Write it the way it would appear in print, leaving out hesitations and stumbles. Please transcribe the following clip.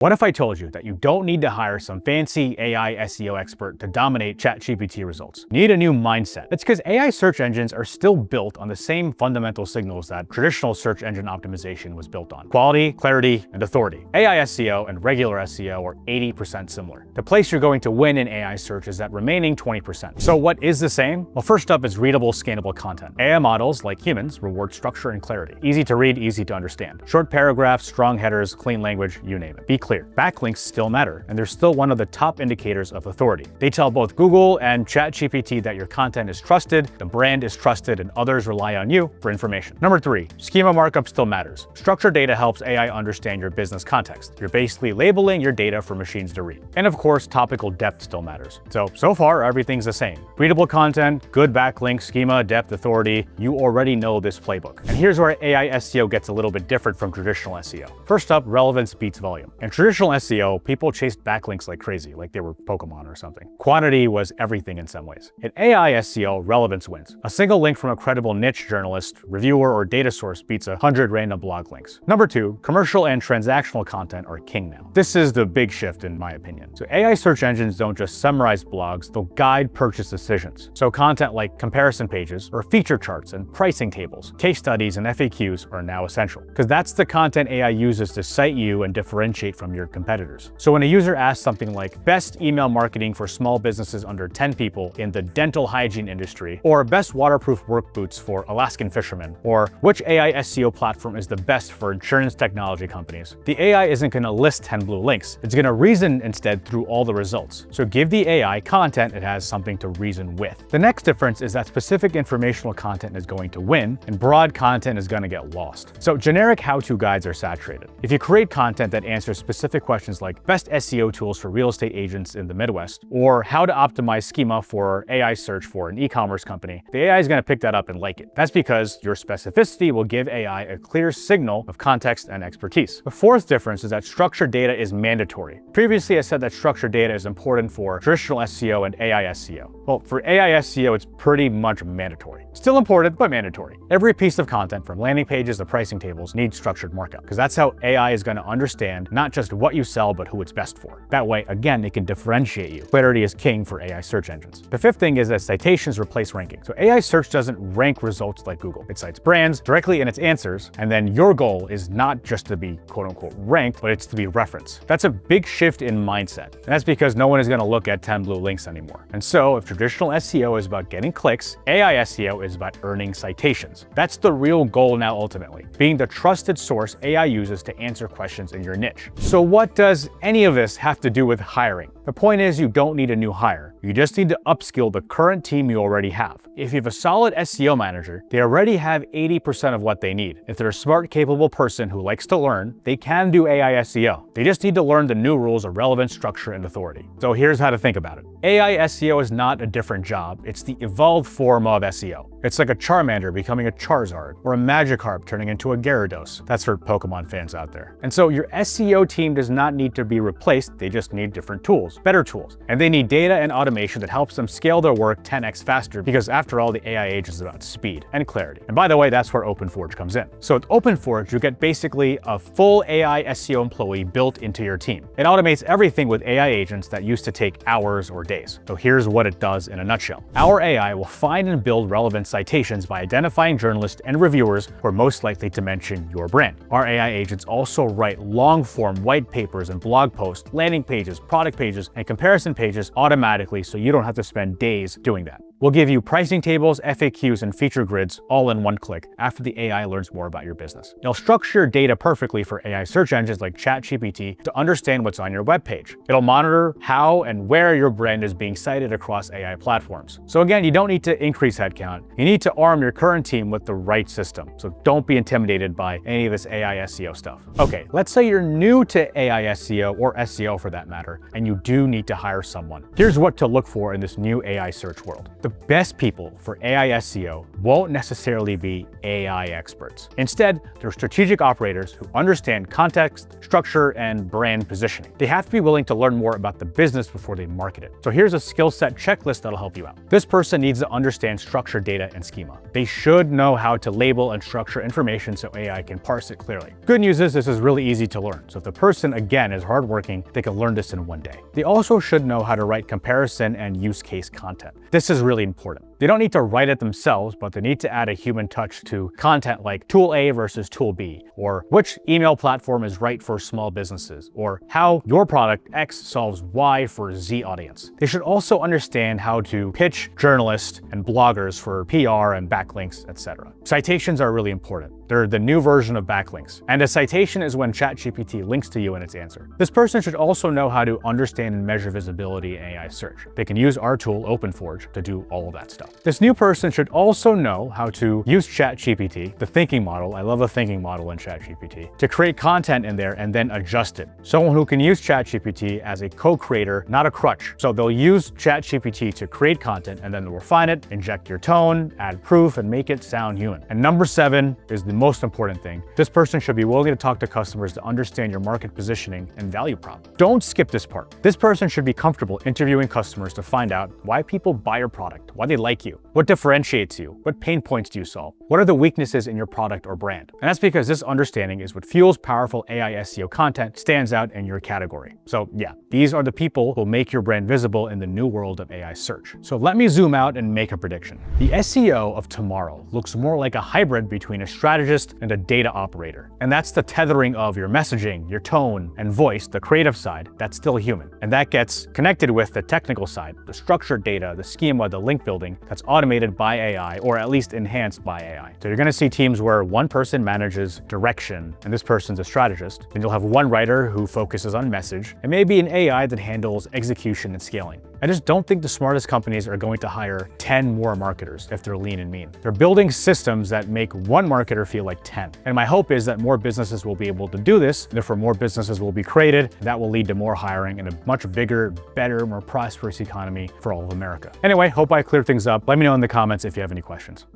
What if I told you that you don't need to hire some fancy AI SEO expert to dominate ChatGPT results? You need a new mindset. That's because AI search engines are still built on the same fundamental signals that traditional search engine optimization was built on: quality, clarity, and authority. AI SEO and regular SEO are 80% similar. The place you're going to win in AI search is that remaining 20%. So what is the same? Well, first up is readable, scannable content. AI models, like humans, reward structure and clarity. Easy to read, easy to understand. Short paragraphs, strong headers, clean language, you name it. Be clear. Backlinks still matter, and they're still one of the top indicators of authority. They tell both Google and ChatGPT that your content is trusted, the brand is trusted, and others rely on you for information. Number 3, schema markup still matters. Structured data helps AI understand your business context. You're basically labeling your data for machines to read. And of course, topical depth still matters. So far, everything's the same. Readable content, good backlinks, schema, depth, authority. You already know this playbook. And here's where AI SEO gets a little bit different from traditional SEO. First up, relevance beats volume. In traditional SEO, people chased backlinks like crazy, like they were Pokemon or something. Quantity was everything in some ways. In AI SEO, relevance wins. A single link from a credible niche journalist, reviewer, or data source beats 100 random blog links. Number 2, commercial and transactional content are king now. This is the big shift in my opinion. So AI search engines don't just summarize blogs, they'll guide purchase decisions. So content like comparison pages or feature charts and pricing tables, case studies and FAQs are now essential, because that's the content AI uses to cite you and differentiate from your competitors. So when a user asks something like best email marketing for small businesses under 10 people in the dental hygiene industry, or best waterproof work boots for Alaskan fishermen, or which AI SEO platform is the best for insurance technology companies, the AI isn't going to list 10 blue links. It's going to reason instead through all the results. So give the AI content it has something to reason with. The next difference is that specific informational content is going to win and broad content is going to get lost. So generic how-to guides are saturated. If you create content that answers specific questions like best SEO tools for real estate agents in the Midwest, or how to optimize schema for AI search for an e-commerce company, the AI is going to pick that up and like it. That's because your specificity will give AI a clear signal of context and expertise. The fourth difference is that structured data is mandatory. Previously, I said that structured data is important for traditional SEO and AI SEO. Well, for AI SEO, it's pretty much mandatory. Still important, but mandatory. Every piece of content, from landing pages to pricing tables, needs structured markup, because that's how AI is going to understand not just what you sell, but who it's best for. That way, again, it can differentiate you. Clarity is king for AI search engines. The fifth thing is that citations replace ranking. So AI search doesn't rank results like Google. It cites brands directly in its answers, and then your goal is not just to be quote unquote ranked, but it's to be referenced. That's a big shift in mindset. And that's because no one is going to look at 10 blue links anymore. And so if traditional SEO is about getting clicks, AI SEO is about earning citations. That's the real goal now ultimately, being the trusted source AI uses to answer questions in your niche. So what does any of this have to do with hiring? The point is, you don't need a new hire. You just need to upskill the current team you already have. If you have a solid SEO manager, they already have 80% of what they need. If they're a smart, capable person who likes to learn, they can do AI SEO. They just need to learn the new rules of relevance, structure, and authority. So here's how to think about it. AI SEO is not a different job. It's the evolved form of SEO. It's like a Charmander becoming a Charizard, or a Magikarp turning into a Gyarados. That's for Pokemon fans out there. And so your SEO team does not need to be replaced. They just need different tools, better tools. And they need data and automation that helps them scale their work 10x faster, because after all, the AI age is about speed and clarity. And by the way, that's where OpenForge comes in. So with OpenForge, you get basically a full AI SEO employee built into your team. It automates everything with AI agents that used to take hours or days. So here's what it does in a nutshell. Our AI will find and build relevant citations by identifying journalists and reviewers who are most likely to mention your brand. Our AI agents also write long-form white papers and blog posts, landing pages, product pages, and comparison pages automatically, so you don't have to spend days doing that. We'll give you pricing tables, FAQs, and feature grids all in one click after the AI learns more about your business. It'll structure your data perfectly for AI search engines like ChatGPT to understand what's on your web page. It'll monitor how and where your brand is being cited across AI platforms. So again, you don't need to increase headcount. You need to arm your current team with the right system. So don't be intimidated by any of this AI SEO stuff. Okay, let's say you're new to AI SEO, or SEO for that matter, and you do need to hire someone. Here's what to look for in this new AI search world. The best people for AI SEO won't necessarily be AI experts. Instead, they're strategic operators who understand context, structure, and brand positioning. They have to be willing to learn more about the business before they market it. So here's a skill set checklist that'll help you out. This person needs to understand structured data and schema. They should know how to label and structure information so AI can parse it clearly. Good news is this is really easy to learn. So if the person, again, is hardworking, they can learn this in one day. They also should know how to write comparison and use case content. This is really important. They don't need to write it themselves, but they need to add a human touch to content like tool A versus tool B, or which email platform is right for small businesses, or how your product X solves Y for Z audience. They should also understand how to pitch journalists and bloggers for PR and backlinks, etc. Citations are really important. They're the new version of backlinks. And a citation is when ChatGPT links to you in its answer. This person should also know how to understand and measure visibility in AI search. They can use our tool, OpenForge, to do all of that stuff. This new person should also know how to use ChatGPT, the thinking model, I love a thinking model in ChatGPT, to create content in there and then adjust it. Someone who can use ChatGPT as a co-creator, not a crutch. So they'll use ChatGPT to create content and then they'll refine it, inject your tone, add proof, and make it sound human. And number 7 is the most important thing. This person should be willing to talk to customers to understand your market positioning and value prop. Don't skip this part. This person should be comfortable interviewing customers to find out why people buy your product, why they like you, what differentiates you, what pain points do you solve, what are the weaknesses in your product or brand. And that's because this understanding is what fuels powerful AI SEO content, stands out in your category. So yeah, these are the people who will make your brand visible in the new world of AI search. So let me zoom out and make a prediction. The SEO of tomorrow looks more like a hybrid between a strategist and a data operator. And that's the tethering of your messaging, your tone, and voice, the creative side, that's still human. And that gets connected with the technical side, the structured data, the schema, the link building, that's automated by AI, or at least enhanced by AI. So you're gonna see teams where one person manages direction, and this person's a strategist. Then you'll have one writer who focuses on message, and maybe an AI that handles execution and scaling. I just don't think the smartest companies are going to hire 10 more marketers if they're lean and mean. They're building systems that make one marketer feel like 10. And my hope is that more businesses will be able to do this, and therefore more businesses will be created. That will lead to more hiring and a much bigger, better, more prosperous economy for all of America. Anyway, hope I cleared things up. Let me know in the comments if you have any questions.